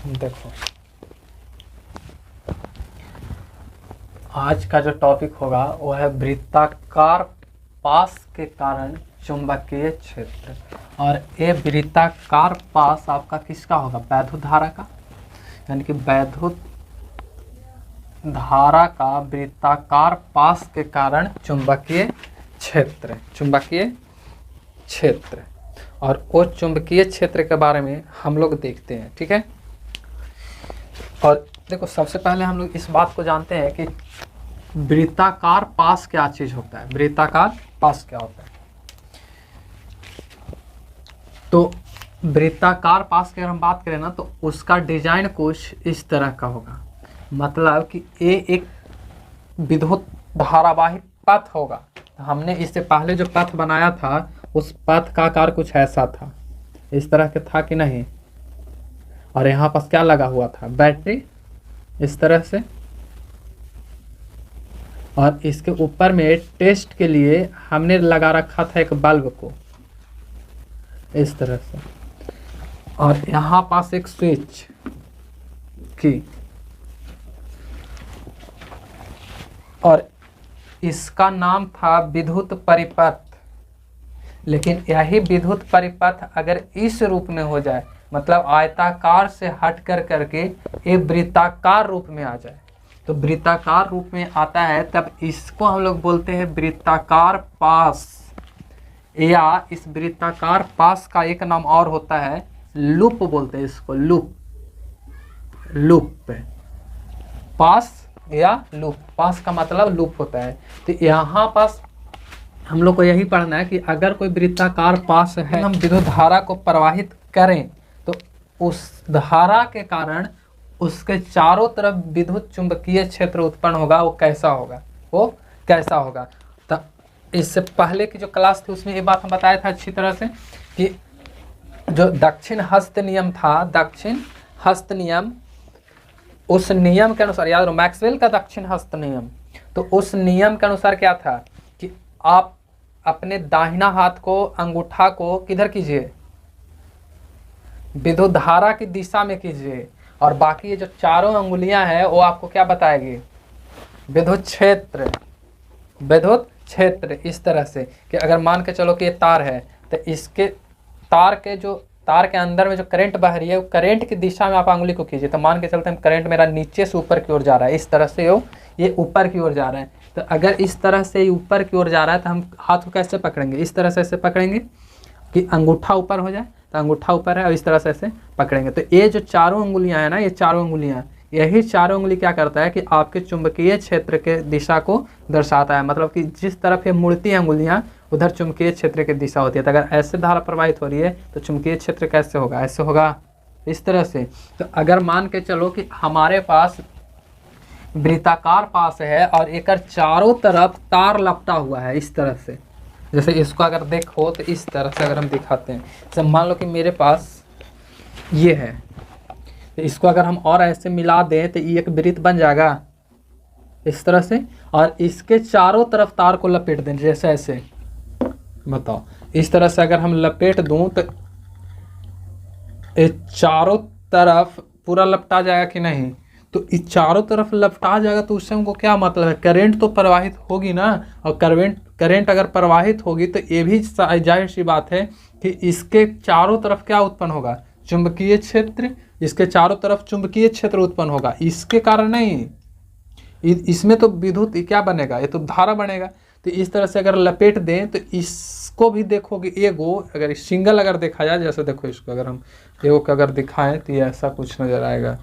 देखो, आज का जो टॉपिक होगा वो है वृत्ताकार पास के कारण चुंबकीय क्षेत्र। और ये वृत्ताकार पास आपका किसका होगा? वैद्युत धारा का, यानी कि वैद्युत धारा का वृत्ताकार पास के कारण चुंबकीय क्षेत्र, चुंबकीय क्षेत्र। और वो चुंबकीय क्षेत्र के बारे में हम लोग देखते हैं, ठीक है। और देखो, सबसे पहले हम लोग इस बात को जानते हैं कि वृत्ताकार पास क्या चीज होता है। वृत्ताकार पास क्या होता है? तो वृत्ताकार पास की अगर हम बात करें ना, तो उसका डिजाइन कुछ इस तरह का होगा। मतलब कि ये एक विद्युत धारावाही पथ होगा। हमने इससे पहले जो पथ बनाया था उस पथ का आकार कुछ ऐसा था, इस तरह के था कि नहीं। और यहाँ पास क्या लगा हुआ था? बैटरी, इस तरह से। और इसके ऊपर में टेस्ट के लिए हमने लगा रखा था एक बल्ब को, इस तरह से। और यहाँ पास एक स्विच की, और इसका नाम था विद्युत परिपथ। लेकिन यही विद्युत परिपथ अगर इस रूप में हो जाए, मतलब आयताकार से हट कर करके ये वृत्ताकार रूप में आ जाए, तो वृत्ताकार रूप में आता है, तब इसको हम लोग बोलते हैं वृत्ताकार पास। या इस वृत्ताकार पास का एक नाम और होता है लूप, बोलते हैं इसको लूप। लूप पास या लूप, पास का मतलब लूप होता है। तो यहाँ पास हम लोग को यही पढ़ना है कि अगर कोई वृत्ताकार पास है, हम विद्युत धारा को प्रवाहित करें तो उस धारा के कारण उसके चारों तरफ विद्युत चुंबकीय क्षेत्र उत्पन्न होगा। वो कैसा होगा? वो कैसा होगा? तो इससे पहले की जो क्लास थी उसमें ये बात हम बताया था अच्छी तरह से कि जो दक्षिण हस्त नियम था, दक्षिण हस्त नियम, उस नियम के अनुसार, याद रहो मैक्सवेल का दक्षिण हस्त नियम, तो उस नियम के अनुसार क्या था कि आप अपने दाहिना हाथ को, अंगूठा को किधर कीजिए? विद्युत धारा की दिशा में कीजिए। और बाकी ये जो चारों अंगुलियां हैं वो आपको क्या बताएगी? विद्युत क्षेत्र, विद्युत क्षेत्र। इस तरह से कि अगर मान के चलो कि ये तार है, तो इसके तार के अंदर में जो करंट बह रही है, वो करंट की दिशा में आप अंगुली को कीजिए। तो मान के चलते हैं करंट मेरा नीचे से ऊपर की ओर जा रहा है, इस तरह से ये ऊपर की ओर जा रहा है। तो अगर इस तरह से ऊपर की ओर जा रहा है तो हम हाथ को कैसे पकड़ेंगे? इस तरह से ऐसे पकड़ेंगे कि अंगूठा ऊपर हो जाए, तो अंगूठा ऊपर है, और इस तरह से ऐसे पकड़ेंगे। तो ये जो चारों अंगुलियां हैं ना, ये चारों अंगुलियां, यही चारों अंगुली क्या करता है कि आपके चुंबकीय क्षेत्र के दिशा को दर्शाता है। मतलब कि जिस तरफ ये मुड़ती है अंगुलियां, उधर चुंबकीय क्षेत्र की दिशा होती है। तो अगर ऐसे धारा प्रवाहित हो रही है तो चुंबकीय क्षेत्र कैसे होगा? ऐसे होगा, इस तरह से। तो अगर मान के चलो कि हमारे पास वृत्ताकार पास है और एक चारों तरफ तार लपटा हुआ है इस तरह से, जैसे इसको अगर देखो तो इस तरह से अगर हम दिखाते हैं, जैसे मान लो कि मेरे पास ये है, तो इसको अगर हम और ऐसे मिला दें तो ये एक वृत्त बन जाएगा इस तरह से। और इसके चारों तरफ तार को लपेट दें, जैसे ऐसे, बताओ इस तरह से अगर हम लपेट दूं तो ये चारों तरफ पूरा लपटा जाएगा कि नहीं? तो इस चारों तरफ लपटा जाएगा, तो उससे हमको क्या मतलब है? करंट तो प्रवाहित होगी ना। और करंट अगर प्रवाहित होगी तो ये भी जाहिर सी बात है कि इसके चारों तरफ क्या उत्पन्न होगा? चुंबकीय क्षेत्र। इसके चारों तरफ चुंबकीय क्षेत्र उत्पन्न होगा, इसके कारण नहीं। इसमें तो विद्युत क्या बनेगा? ये तो धारा बनेगा। तो इस तरह से अगर लपेट दें तो इसको भी देखोगे, एगो अगर सिंगल अगर देखा जाए, जैसे देखो इसको अगर हम एगो को अगर दिखाएं तो ये ऐसा कुछ नजर आएगा,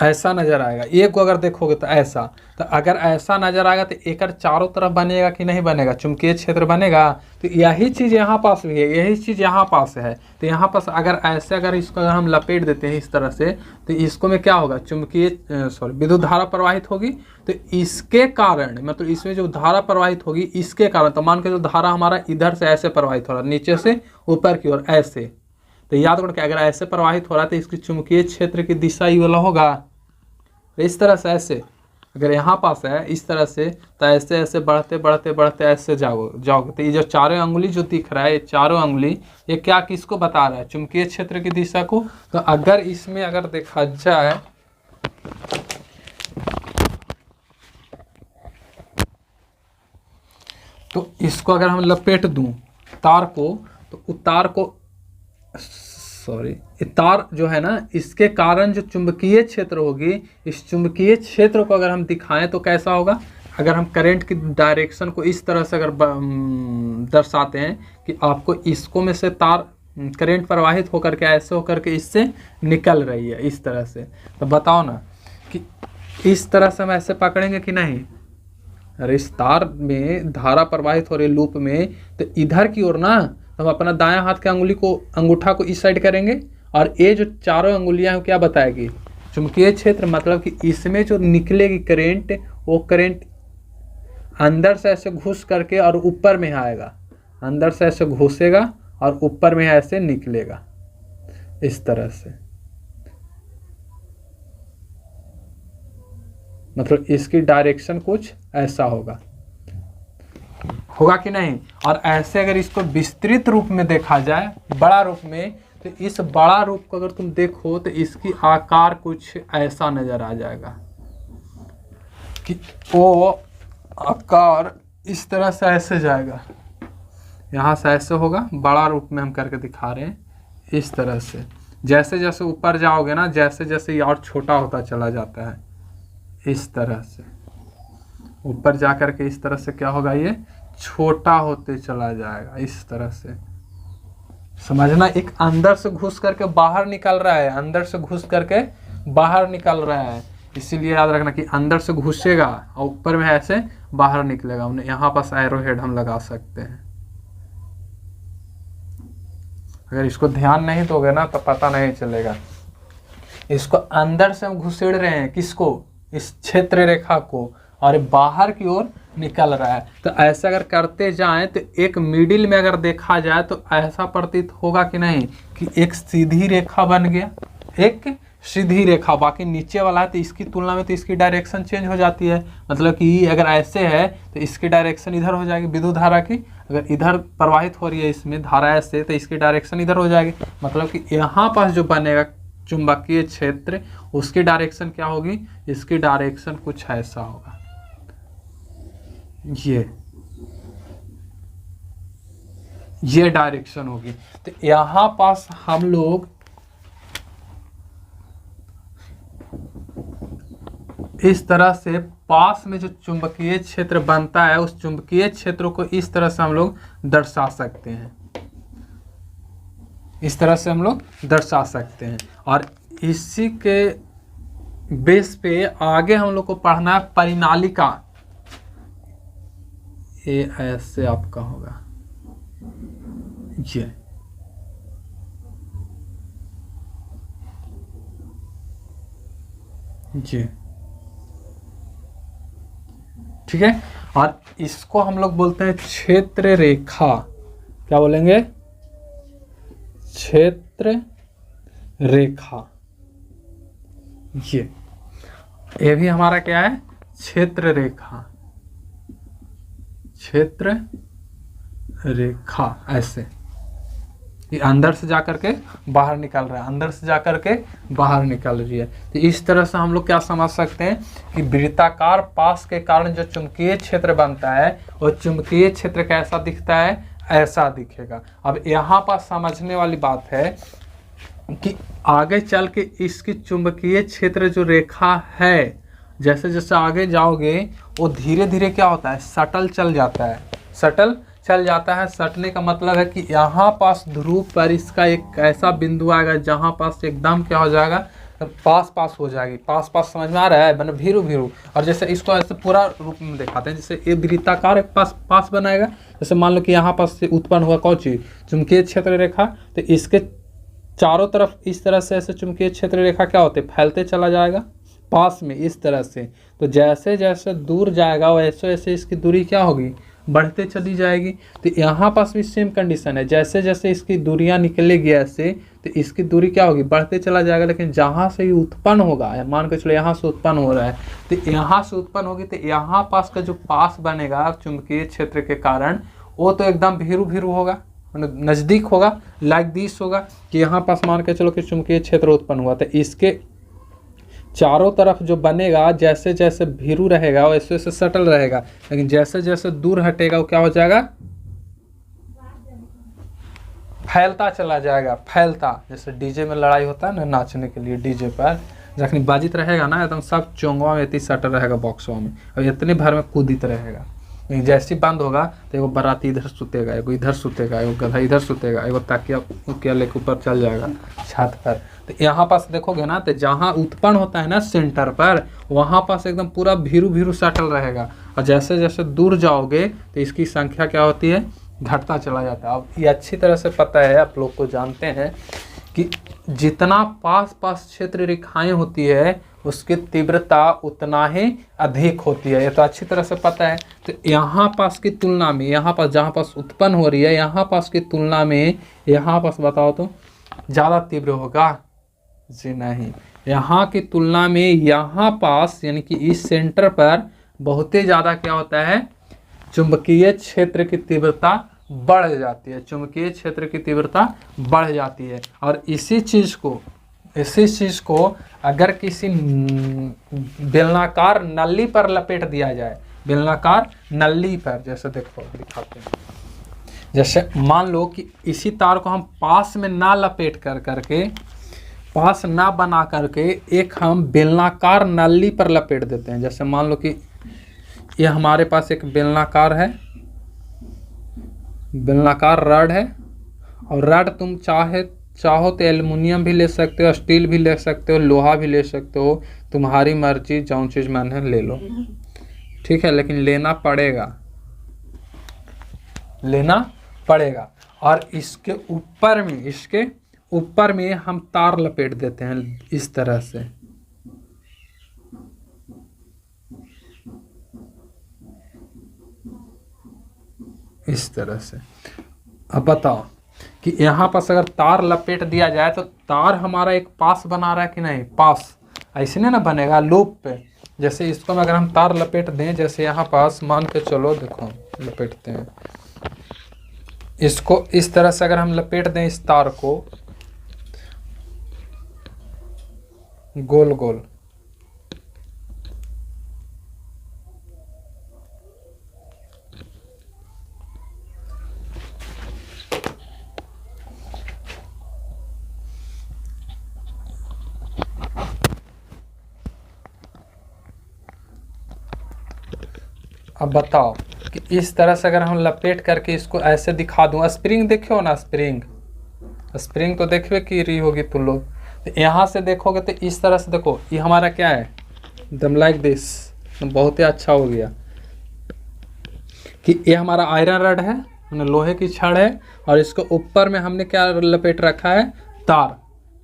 ऐसा नजर आएगा। एक को अगर देखोगे तो ऐसा, तो अगर ऐसा नजर आएगा तो एक चारों तरफ बनेगा कि नहीं बनेगा? चुंबकीय क्षेत्र बनेगा। तो यही चीज यहाँ पास भी है, यही चीज यहाँ पास है। तो यहाँ पास अगर ऐसे अगर इसको अगर हम लपेट देते हैं इस तरह से, तो इसको में क्या होगा? विद्युत धारा प्रवाहित होगी। तो इसके कारण, मतलब इसमें जो धारा प्रवाहित होगी इसके कारण, तो मान के जो धारा हमारा इधर से ऐसे प्रवाहित हो रहा है, नीचे से ऊपर की ओर ऐसे, तो याद करो कि अगर ऐसे प्रवाहित हो रहा है तो इसकी चुंबकीय क्षेत्र की दिशा ये वाला होगा, इस तरह से ऐसे। अगर यहाँ पास है इस तरह से, तो ऐसे ऐसे बढ़ते बढ़ते बढ़ते ऐसे जाओगे तो ये जो चारों अंगुली जो दिख रहा है, ये चारों अंगुली ये क्या किसको बता रहा है? चुंबकीय क्षेत्र की दिशा को। तो अगर इसमें अगर देखा जाए तो इसको अगर हम लपेट दूं तार को, तो तार को तार जो है ना, इसके कारण जो चुंबकीय क्षेत्र होगी, इस चुंबकीय क्षेत्र को अगर हम दिखाएं तो कैसा होगा? अगर हम करंट की डायरेक्शन को इस तरह से अगर दर्शाते हैं कि आपको इसको में से तार करंट प्रवाहित होकर के ऐसे होकर के इससे निकल रही है इस तरह से, तो बताओ ना कि इस तरह से हम ऐसे पकड़ेंगे कि नहीं? अरे इस तार में धारा प्रवाहित हो रही लूप में, तो इधर की ओर ना हम अपना दायां हाथ के अंगूठा को इस साइड करेंगे, और ये जो चारों अंगुलियां क्या बताएगी? चुंबकीय क्षेत्र। मतलब कि इसमें जो निकलेगी करंट, वो करंट अंदर से ऐसे घुस करके और ऊपर में आएगा, अंदर से ऐसे घुसेगा और ऊपर में ऐसे निकलेगा इस तरह से। मतलब इसकी डायरेक्शन कुछ ऐसा होगा कि नहीं? और ऐसे अगर इसको विस्तृत रूप में देखा जाए, बड़ा रूप में, तो इस बड़ा रूप को अगर तुम देखो तो इसकी आकार कुछ ऐसा नजर आ जाएगा कि वो आकार इस तरह से ऐसे जाएगा, यहाँ से ऐसे होगा। बड़ा रूप में हम करके दिखा रहे हैं इस तरह से। जैसे जैसे ऊपर जाओगे ना, जैसे जैसे ये और छोटा होता चला जाता है इस तरह से, ऊपर जा कर के इस तरह से क्या होगा? ये छोटा होते चला जाएगा इस तरह से। समझना, एक अंदर से घुस करके बाहर निकल रहा है, अंदर से घुस करके बाहर निकल रहा है, इसीलिए याद रखना कि अंदर से घुसेगा और ऊपर में ऐसे बाहर निकलेगा। हमने यहाँ पास एरो हेड हम लगा सकते हैं। अगर इसको ध्यान नहीं दोगे ना तो पता नहीं चलेगा। इसको अंदर से हम घुसेड़ रहे हैं, किसको? इस क्षेत्र रेखा को, और बाहर की ओर निकल रहा है। तो ऐसा अगर करते जाएं तो एक मिडिल में अगर देखा जाए तो ऐसा प्रतीत होगा कि नहीं कि एक सीधी रेखा बन गया, एक सीधी रेखा। बाकी नीचे वाला है तो इसकी तुलना में तो इसकी डायरेक्शन चेंज हो जाती है। मतलब कि अगर ऐसे है तो इसकी डायरेक्शन इधर हो जाएगी विद्युत धारा की। अगर इधर प्रवाहित हो रही है इसमें धारा ऐसे, तो इसकी डायरेक्शन इधर हो जाएगी। मतलब कि यहाँ पास जो बनेगा चुंबकीय क्षेत्र, उसकी डायरेक्शन क्या होगी? इसकी डायरेक्शन कुछ ऐसा होगा, ये डायरेक्शन होगी। तो यहां पास हम लोग इस तरह से पास में जो चुंबकीय क्षेत्र बनता है, उस चुंबकीय क्षेत्र को इस तरह से हम लोग दर्शा सकते हैं, इस तरह से हम लोग दर्शा सकते हैं। और इसी के बेस पे आगे हम लोग को पढ़ना है परिनालिका। ये ऐसे आपका होगा, ये ठीक है। और इसको हम लोग बोलते हैं क्षेत्र रेखा। क्या बोलेंगे? क्षेत्र रेखा। ये भी हमारा क्या है? क्षेत्र रेखा, क्षेत्र रेखा। ऐसे ये अंदर से जाकर के बाहर निकल रहा है, अंदर से जाकर के बाहर निकल रही है। तो इस तरह से हम लोग क्या समझ सकते हैं कि वृत्ताकार पास के कारण जो चुंबकीय क्षेत्र बनता है, वो चुंबकीय क्षेत्र कैसा दिखता है? ऐसा दिखेगा। अब यहाँ पर समझने वाली बात है कि आगे चल के इसकी चुंबकीय क्षेत्र जो रेखा है, जैसे जैसे आगे जाओगे वो धीरे धीरे क्या होता है? सटल चल जाता है, सटल चल जाता है। सटने का मतलब है कि यहाँ पास ध्रुव पर इसका एक ऐसा बिंदु आएगा जहाँ पास एकदम क्या हो जाएगा? पास पास हो जाएगी। पास पास समझ में आ रहा है? मतलब भीरू भीरू। और जैसे इसको ऐसे पूरा रूप में दिखाते हैं, जैसे ये वृत्ताकार एक पास बनाएगा। जैसे मान लो कि यहाँ पास से उत्पन्न हुआ कौन चीज? चुंबकीय क्षेत्र रेखा। तो इसके चारों तरफ इस तरह से ऐसे चुंबकीय क्षेत्र रेखा क्या होते? फैलते चला जाएगा पास में इस तरह से। तो जैसे जैसे दूर जाएगा वैसे वैसे इसकी दूरी क्या होगी? बढ़ते चली जाएगी। तो यहाँ पास भी सेम कंडीशन है, जैसे जैसे इसकी दूरियां निकलेगी ऐसे, तो इसकी दूरी क्या होगी, बढ़ते चला जाएगा। लेकिन जहाँ से ये उत्पन्न होगा, मान के चलो यहाँ से उत्पन्न हो रहा है, तो यहाँ से उत्पन्न होगी, तो यहाँ पास का जो पास बनेगा चुंबकीय क्षेत्र के कारण, वो तो एकदम भीरू भीरू होगा, नज़दीक होगा, लाइक दिस होगा कि यहाँ पास मान के चलो कि चुंबकीय क्षेत्र उत्पन्न हुआ, तो इसके चारों तरफ जो बनेगा जैसे जैसे भीरू रहेगा वैसे वैसे सटल रहेगा। लेकिन जैसे जैसे दूर हटेगा वो क्या हो जाएगा, फैलता चला जाएगा, फैलता। जैसे डीजे में लड़ाई होता है ना, नाचने के लिए डीजे पर जखनी बाजित रहेगा ना, एकदम सब चोंगवा में इतनी सटल रहेगा बॉक्सवा में, और इतने भर में कूदित रहेगा। लेकिन जैसे ही बंद होगा तो एगो बाराती इधर सुतेगा, एगो इधर सुतेगा, एगो गधा इधर सुतेगा, एगो तकिया लेके ऊपर चल जाएगा छत पर। तो यहाँ पास देखोगे ना, तो जहाँ उत्पन्न होता है ना सेंटर पर, वहाँ पास एकदम पूरा भीरू भीरू सटल रहेगा, और जैसे जैसे दूर जाओगे तो इसकी संख्या क्या होती है, घटता चला जाता है। अब ये अच्छी तरह से पता है, आप लोग को जानते हैं कि जितना पास पास क्षेत्र रेखाएं होती है उसकी तीव्रता उतना ही अधिक होती है, ये तो अच्छी तरह से पता है। तो यहाँ पास की तुलना में, यहाँ पास जहाँ पास उत्पन्न हो रही है, यहाँ पास की तुलना में यहाँ पास बताओ तो ज़्यादा तीव्र होगा जी? नहीं, यहाँ की तुलना में यहाँ पास यानी कि इस सेंटर पर बहुत ही ज़्यादा क्या होता है, चुंबकीय क्षेत्र की तीव्रता बढ़ जाती है, चुंबकीय क्षेत्र की तीव्रता बढ़ जाती है। और इसी चीज़ को अगर किसी बेलनाकार नली पर लपेट दिया जाए, बेलनाकार नली पर, जैसे देखो दिखाते हैं, जैसे मान लो कि इसी तार को हम पास में ना लपेट करके, पास ना बना करके एक हम बेलनाकार नली पर लपेट देते हैं। जैसे मान लो कि ये हमारे पास एक बेलनाकार है, बेलनाकार रड है, और रड तुम चाहो तो एल्युमिनियम भी ले सकते हो, स्टील भी ले सकते हो, लोहा भी ले सकते हो, तुम्हारी मर्जी, जो चीज़ मन है ले लो, ठीक है। लेकिन लेना पड़ेगा। और इसके ऊपर में हम तार लपेट देते हैं इस तरह से, इस तरह से। अब बताओ कि यहाँ पास अगर तार लपेट दिया जाए तो तार हमारा एक पास बना रहा है कि नहीं, पास ऐसे नहीं ना बनेगा लूप पे। जैसे इसको अगर हम तार लपेट दें, जैसे यहाँ पास मान के चलो, देखो लपेटते हैं इसको, इस तरह से अगर हम लपेट दें इस तार को गोल गोल, अब बताओ कि इस तरह से अगर हम लपेट करके इसको ऐसे दिखा दूं, स्प्रिंग देखो ना, स्प्रिंग तो देखवे की रही होगी तुम लोग। तो यहाँ से देखोगे तो इस तरह से देखो, ये हमारा क्या है, एकदम लाइक दिस, बहुत ही अच्छा हो गया कि ये हमारा आयरन रड है, लोहे की छड़ है, और इसको ऊपर में हमने क्या लपेट रखा है,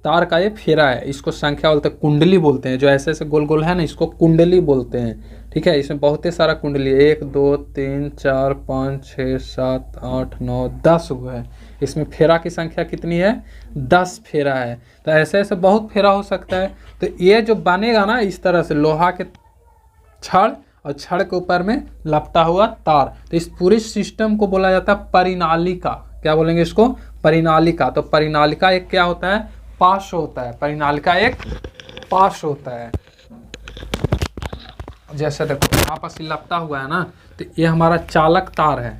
तार का ये फेरा है। इसको संख्या बोलते हैं, कुंडली बोलते हैं, जो ऐसे ऐसे गोल गोल है ना, इसको कुंडली बोलते हैं, ठीक है। इसमें बहुत ही सारा कुंडली है, 1 2 3 4 5 6 7 8 9 10 हुआ है। इसमें फेरा की संख्या कितनी है, 10 फेरा है। तो ऐसे ऐसे बहुत फेरा हो सकता है। तो ये जो बनेगा ना इस तरह से, लोहा के छड़ और छड़ के ऊपर में लपटा हुआ तार, तो इस पूरे सिस्टम को बोला जाता है परिनालिका। क्या बोलेंगे इसको, परिनालिका। तो परिनालिका एक क्या होता है, पाश होता है, परिनालिका एक पाश होता है। जैसे देखो यहाँ पर लपटा हुआ है ना, तो ये हमारा चालक तार है।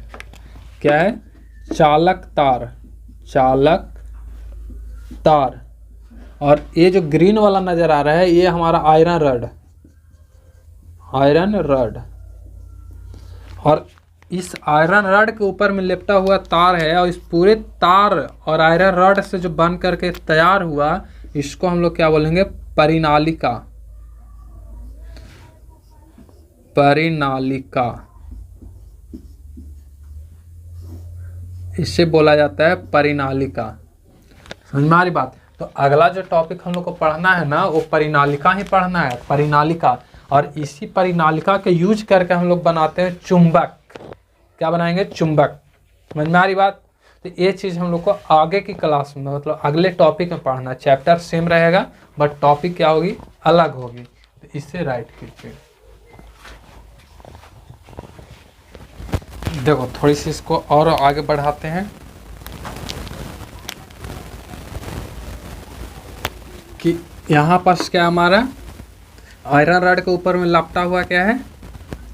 क्या है, चालक तार। और ये जो ग्रीन वाला नजर आ रहा है, ये हमारा आयरन रड। और इस आयरन रड के ऊपर में लिपटा हुआ तार है, और इस पूरे तार और आयरन रड से जो बन करके तैयार हुआ, इसको हम लोग क्या बोलेंगे, परिनालिका। इससे बोला जाता है परिनालिका। समझ में आ रही बात। तो अगला जो टॉपिक हम लोग को पढ़ना है ना, वो परिनालिका ही पढ़ना है, परिनालिका। और इसी परिनालिका के यूज करके हम लोग बनाते हैं चुंबक। क्या बनाएंगे, चुंबक। समझ में आ रही बात। तो ये चीज़ हम लोग को आगे की क्लास में, मतलब अगले टॉपिक में पढ़ना। चैप्टर सेम रहेगा बट टॉपिक क्या होगी, अलग होगी। तो इसे राइट कीजिए। देखो थोड़ी सी इसको और आगे बढ़ाते हैं कि यहाँ पास क्या हमारा आयरन रॉड के ऊपर में लपटा हुआ क्या है,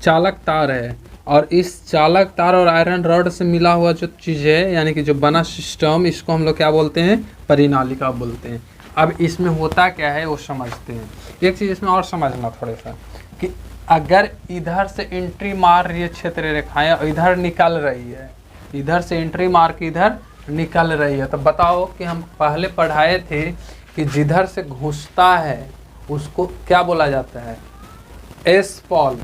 चालक तार है। और इस चालक तार और आयरन रॉड से मिला हुआ जो चीज़ है, यानी कि जो बना सिस्टम, इसको हम लोग क्या बोलते हैं, परिनालिका बोलते हैं। अब इसमें होता क्या है वो समझते हैं। एक चीज़ इसमें और समझना थोड़ा सा, कि अगर इधर से एंट्री मार रही है क्षेत्र रेखाएं और इधर निकल रही है, इधर से एंट्री मार के इधर निकल रही है, तो बताओ कि हम पहले पढ़ाए थे कि जिधर से घुसता है उसको क्या बोला जाता है, एस पॉल,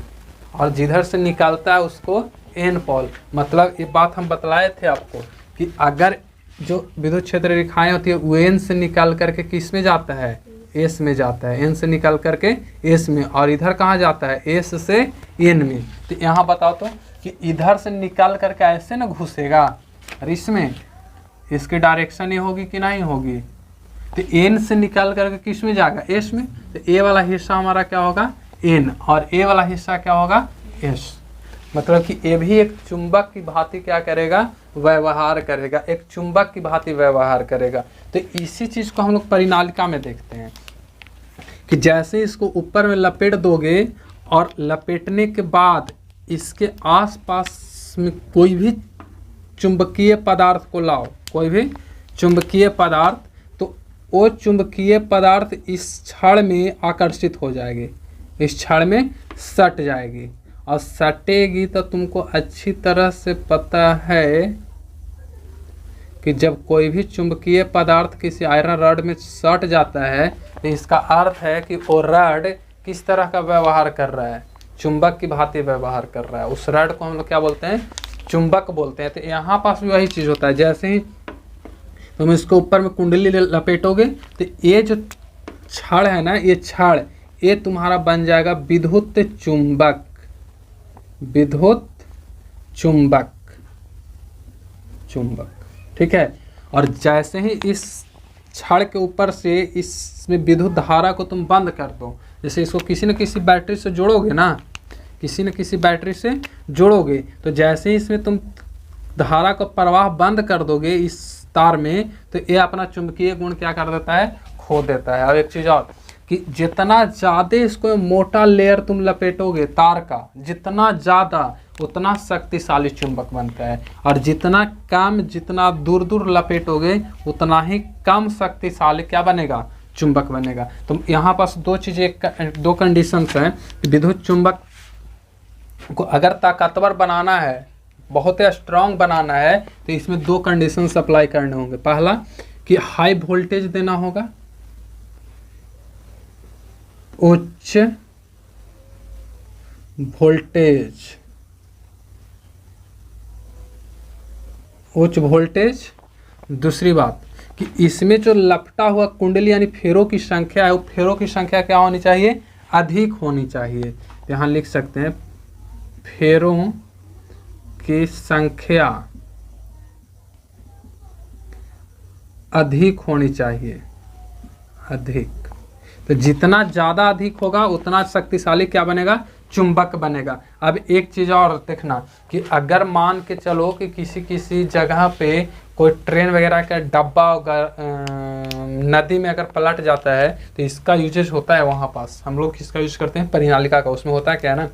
और जिधर से निकलता है उसको एन पॉल। मतलब ये बात हम बतलाए थे आपको कि अगर जो विद्युत क्षेत्र रेखाएं होती है वो एन से निकल करके किस में जाता है, एस में जाता है। एन से निकल करके एस में, और इधर कहाँ जाता है, एस से एन में। तो यहाँ बताओ तो कि इधर से निकल करके ऐसे ना घुसेगा, और इसमें इसकी डायरेक्शन ये होगी कि नहीं होगी। तो एन से निकल करके किस में जाएगा, एस में। तो ए वाला हिस्सा हमारा क्या होगा, एन, और ए वाला हिस्सा क्या होगा, एस। मतलब कि ए भी एक चुंबक की भांति क्या करेगा, व्यवहार करेगा, एक चुंबक की भांति व्यवहार करेगा। तो इसी चीज़ को हम लोग परिनालिका में देखते हैं कि जैसे इसको ऊपर में लपेट दोगे और लपेटने के बाद इसके आसपास में कोई भी चुंबकीय पदार्थ को लाओ, कोई भी चुंबकीय पदार्थ, तो वो चुंबकीय पदार्थ इस छड़ में आकर्षित हो जाएगी, इस छड़ में सट जाएगी। और सटेगी तो तुमको अच्छी तरह से पता है कि जब कोई भी चुंबकीय पदार्थ किसी आयरन रॉड में सट जाता है तो इसका अर्थ है कि वो रॉड किस तरह का व्यवहार कर रहा है, चुंबक की भांति व्यवहार कर रहा है। उस रॉड को हम लोग क्या बोलते हैं, चुंबक बोलते हैं। तो यहाँ पास भी वही चीज़ होता है, जैसे ही तुम इसको ऊपर में कुंडली लपेटोगे तो ये जो छड़ है ना, ये छड़, ये तुम्हारा बन जाएगा विद्युत चुंबक, विद्युत चुंबक, चुंबक, ठीक है। और जैसे ही इस छड़ के ऊपर से इसमें विद्युत धारा को तुम बंद कर दो, जैसे इसको किसी न किसी बैटरी से जोड़ोगे ना, किसी न किसी बैटरी से जोड़ोगे, तो जैसे ही इसमें तुम धारा का प्रवाह बंद कर दोगे इस तार में, तो ये अपना चुंबकीय गुण क्या कर देता है, खो देता है। और एक चीज़ और कि जितना ज़्यादा इसको मोटा लेयर तुम लपेटोगे तार का, जितना ज़्यादा उतना शक्तिशाली चुंबक बनता है, और जितना कम, जितना दूर दूर लपेटोगे उतना ही कम शक्तिशाली क्या बनेगा, चुंबक बनेगा। तो यहाँ पास दो चीज़ें, दो कंडीशंस हैं। विद्युत चुंबक को अगर ताकतवर बनाना है, बहुत ही स्ट्रांग बनाना है, तो इसमें दो कंडीशंस अप्लाई करने होंगे। पहला कि हाई वोल्टेज देना होगा, उच्च वोल्टेज, उच्च वोल्टेज। दूसरी बात कि इसमें जो लपटा हुआ कुंडली यानी फेरों की संख्या है, वो फेरों की संख्या क्या होनी चाहिए, अधिक होनी चाहिए। यहाँ लिख सकते हैं फेरों की संख्या अधिक होनी चाहिए, अधिक। तो जितना ज़्यादा अधिक होगा उतना शक्तिशाली क्या बनेगा, चुंबक बनेगा। अब एक चीज़ और देखना कि अगर मान के चलो कि किसी किसी जगह पे कोई ट्रेन वगैरह का डब्बा नदी में अगर पलट जाता है, तो इसका यूजेज होता है वहाँ पास। हम लोग किसका यूज करते हैं, परिनालिका का। उसमें होता है क्या है ना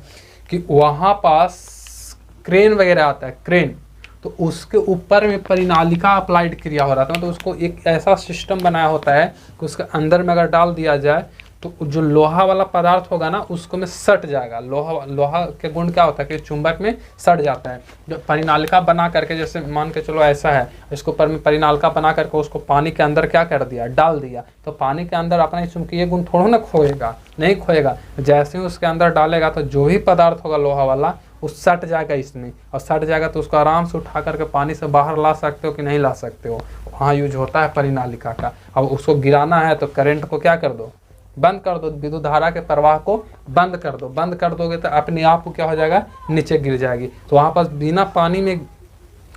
कि वहाँ पास क्रेन वगैरह आता है, क्रेन, तो उसके ऊपर में परिनालिका अप्लाइड किया हो रहा था। तो उसको एक ऐसा सिस्टम बनाया होता है कि उसके अंदर में अगर डाल दिया जाए तो जो लोहा वाला पदार्थ होगा ना उसको में सट जाएगा। लोहा के गुण क्या होता है कि चुंबक में सट जाता है। जो परिनालिका बना करके, जैसे मान के चलो ऐसा है, इसको ऊपर में परिनालिका बना करके उसको पानी के अंदर क्या कर दिया, डाल दिया, तो पानी के अंदर अपना चुंबकीय गुण थोड़ा ना खोएगा, नहीं खोएगा। जैसे ही उसके अंदर डालेगा तो जो भी पदार्थ होगा लोहा वाला वो सट जाएगा इसमें, और सट जाएगा तो उसको आराम से उठा करके पानी से बाहर ला सकते हो कि नहीं ला सकते हो। वहाँ यूज होता है परिनालिका का। अब उसको गिराना है तो करंट को क्या कर दो, बंद कर दो, विद्युत धारा के प्रवाह को बंद कर दो। बंद कर दोगे तो अपने आप को क्या हो जाएगा, नीचे गिर जाएगी। तो वहाँ पर बिना पानी में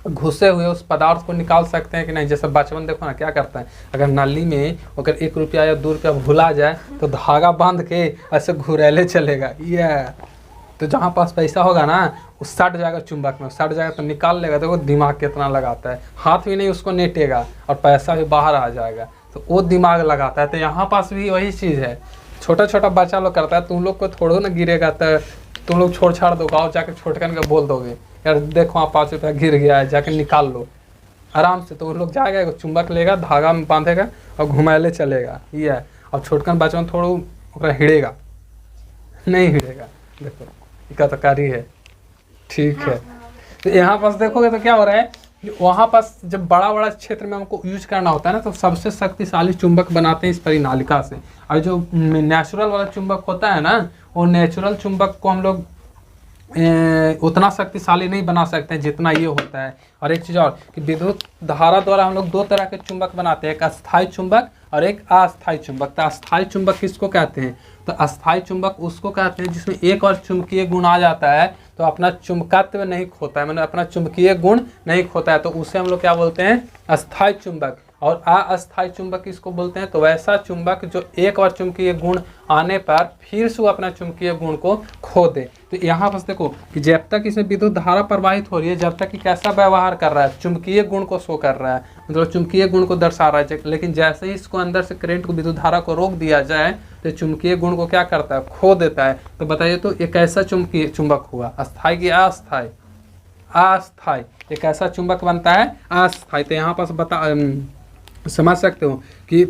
घुसे हुए उस पदार्थ को निकाल सकते हैं कि नहीं। जैसे बचपन देखो ना क्या करता है, अगर नाली में अगर 1 रुपया या 2 रुपया भुला जाए तो धागा बांध के ऐसे घुरेले चलेगा। ये तो जहाँ पास पैसा होगा ना वो सट जाएगा, चुंबक में सट जाएगा तो निकाल लेगा। देखो दिमाग कितना लगाता है, हाथ भी नहीं उसको नेटेगा और पैसा भी बाहर आ जाएगा, तो वो दिमाग लगाता है। तो यहाँ पास भी वही चीज़ है, छोटा छोटा बच्चा लोग करता है। तुम लोग को थोड़ो ना गिरेगा तो तुम लोग छोड़ छाड़ दो, गाँव जाके छोटकन के बोल दोगे यार देखो वहाँ 5 रुपया गिर गया है, जाके निकाल लो आराम से। तो वो लोग जाएगा, चुंबक लेगा, धागा में बांधेगा और घुमाएले चलेगा। ये है। और छोटकन बचपन थोड़ा ओकरा हिड़ेगा नहीं हिड़ेगा, देखो इकातकारी है, ठीक है। तो यहाँ पास देखोगे तो क्या हो रहा है, वहाँ पास जब बड़ा बड़ा क्षेत्र में हमको यूज करना होता है ना, तो सबसे शक्तिशाली चुंबक बनाते हैं इस परिनालिका से। और जो नेचुरल वाला चुंबक होता है ना, वो नेचुरल चुंबक को हम लोग उतना शक्तिशाली नहीं बना सकते हैं जितना ये होता है। और एक चीज़ और कि विद्युत धारा द्वारा हम लोग 2 तरह के चुंबक बनाते हैं, एक अस्थायी चुंबक और एक अस्थायी चुंबक। तो अस्थायी चुंबक किसको कहते हैं, तो अस्थायी चुंबक उसको कहते हैं जिसमें एक और चुंबकीय गुण आ जाता है तो अपना चुंबकत्व नहीं खोता है, मैंने अपना चुंबकीय गुण नहीं खोता है, तो उसे हम लोग क्या बोलते हैं, अस्थायी चुंबक। और अस्थायी चुंबक किसको बोलते हैं, तो वैसा चुंबक जो एक बार चुंबकीय गुण आने पर फिर से वो अपना चुंबकीय गुण को खो दे। तो यहाँ पर देखो कि जब तक इसमें विद्युत धारा प्रवाहित हो रही है, जब तक कि कैसा व्यवहार कर रहा है, चुंबकीय गुण को शो कर रहा है, मतलब चुंबकीय गुण को दर्शा रहा है। लेकिन जैसे ही इसको अंदर से करंट को, विद्युत धारा को रोक दिया जाए तो चुंबकीय गुण को क्या करता है, खो देता है। तो बताइए तो ये कैसा चुंबकीय चुंबक हुआ, अस्थायी की अस्थायी, अस्थायी। ये कैसा चुंबक बनता है, अस्थायी। तो यहाँ पर समझ सकते हो कि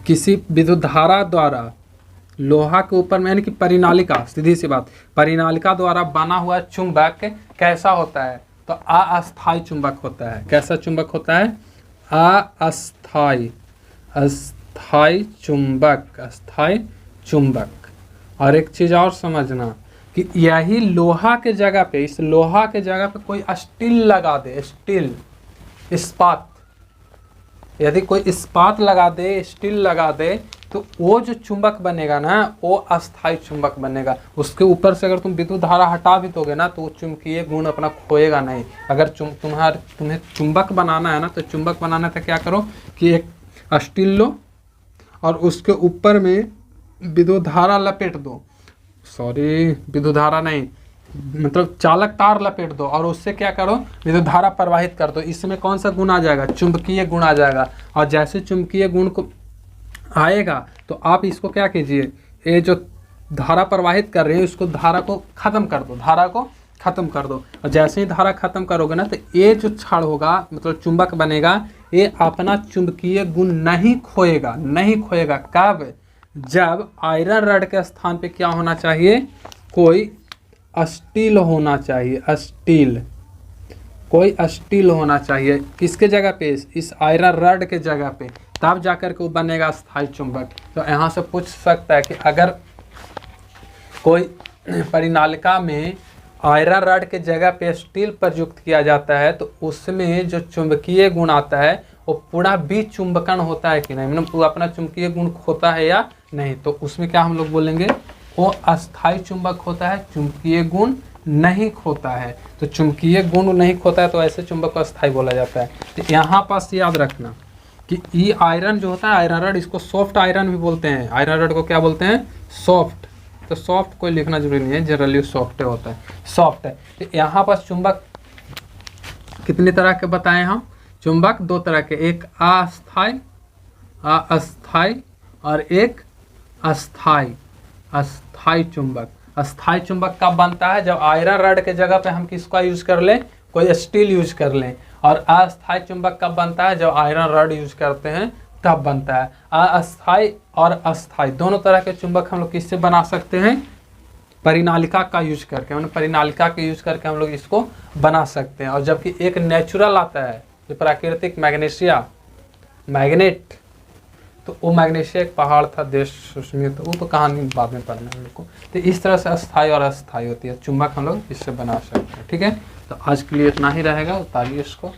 किसी विद्युत धारा द्वारा लोहा के ऊपर में, यानी कि परिनालिका, सीधी सी बात, परिनालिका द्वारा बना हुआ चुंबक कैसा होता है, तो अस्थायी चुंबक होता है। कैसा चुंबक होता है, अस्थायी, अस्थायी चुंबक, अस्थायी चुंबक। और एक चीज़ और समझना कि यही लोहा के जगह पे, इस लोहा के जगह पे कोई स्टील लगा दे, स्टील, इस्पात, यदि कोई इस्पात लगा दे, स्टील लगा दे, तो वो जो चुंबक बनेगा ना वो अस्थायी चुंबक बनेगा। उसके ऊपर से अगर तुम विद्युत धारा हटा भी दोगे ना तो वो चुंबकीय गुण अपना खोएगा नहीं। अगर तुम्हें चुंबक बनाना है ना, तो चुंबक बनाना तो क्या करो कि एक स्टील लो और उसके ऊपर में विद्युत धारा लपेट दो, सॉरी विद्युत धारा नहीं, मतलब चालक तार लपेट दो और उससे क्या करो, विद्युत धारा प्रवाहित कर दो। इसमें कौन सा गुण आ जाएगा, चुंबकीय गुण आ जाएगा। और जैसे चुंबकीय गुण को आएगा तो आप इसको क्या कीजिए, ये जो धारा प्रवाहित कर रही है उसको, धारा को ख़त्म कर दो, धारा को ख़त्म कर दो। और जैसे ही धारा ख़त्म करोगे ना तो ये जो क्षण होगा, मतलब चुंबक बनेगा, ये अपना चुंबकीय गुण नहीं खोएगा, नहीं खोएगा। कब, जब आयरन रॉड के स्थान पे क्या होना चाहिए, कोई स्टील होना चाहिए, स्टील, कोई स्टील होना चाहिए। किसके जगह पे, इस आयरन रॉड के जगह पे, तब जाकर के वो बनेगा स्थायी चुंबक। तो यहाँ से पूछ सकता है कि अगर कोई परिनालिका में आयरन रॉड के जगह पे स्टील प्रयुक्त किया जाता है तो उसमें जो चुंबकीय गुण आता है वो पूरा विचुंबकन होता है कि नहीं, मतलब वो अपना चुंबकीय गुण खोता है या नहीं। तो उसमें क्या हम लोग बोलेंगे, वो अस्थायी चुंबक होता है, चुंबकीय गुण नहीं खोता है। तो चुंबकीय गुण नहीं खोता है तो ऐसे चुंबक को अस्थायी बोला जाता है। तो यहाँ पास याद रखना कि ये आयरन जो होता है, आयरन रॉड, इसको सॉफ्ट आयरन भी बोलते हैं। आयरन रॉड को क्या बोलते हैं, सॉफ्ट। तो सॉफ्ट कोई लिखना जरूरी नहीं है, जनरली सॉफ्ट होता है, सॉफ्ट है। तो यहाँ पास चुंबक कितने तरह के बताए हम, चुंबक 2 तरह के, एक अस्थायी, अस्थायी और एक अस्थायी, अस्थायी चुंबक। अस्थायी चुंबक कब बनता है, जब आयरन रॉड के जगह पे हम किसका यूज कर लें, कोई स्टील यूज कर लें। और अस्थायी चुंबक कब बनता है, जब आयरन रॉड यूज करते हैं तब बनता है। अस्थायी और अस्थायी दोनों तरह के चुंबक हम लोग किससे बना सकते हैं, परिनालिका का यूज करके, मतलब परिनालिका के यूज करके हम लोग इसको बना सकते हैं। और जबकि एक नेचुरल आता है जो प्राकृतिक मैग्नीशिया, मैग्नेट, तो वो मैग्नीशिया एक पहाड़ था देश उसमें, तो वो तो कहानी बाद में पढ़ना है हम लोग को। तो इस तरह से अस्थायी और अस्थायी होती है चुंबक, हम लोग इससे बना सकते हैं। ठीक है, तो आज के लिए इतना ही रहेगा, उतारिए इसको।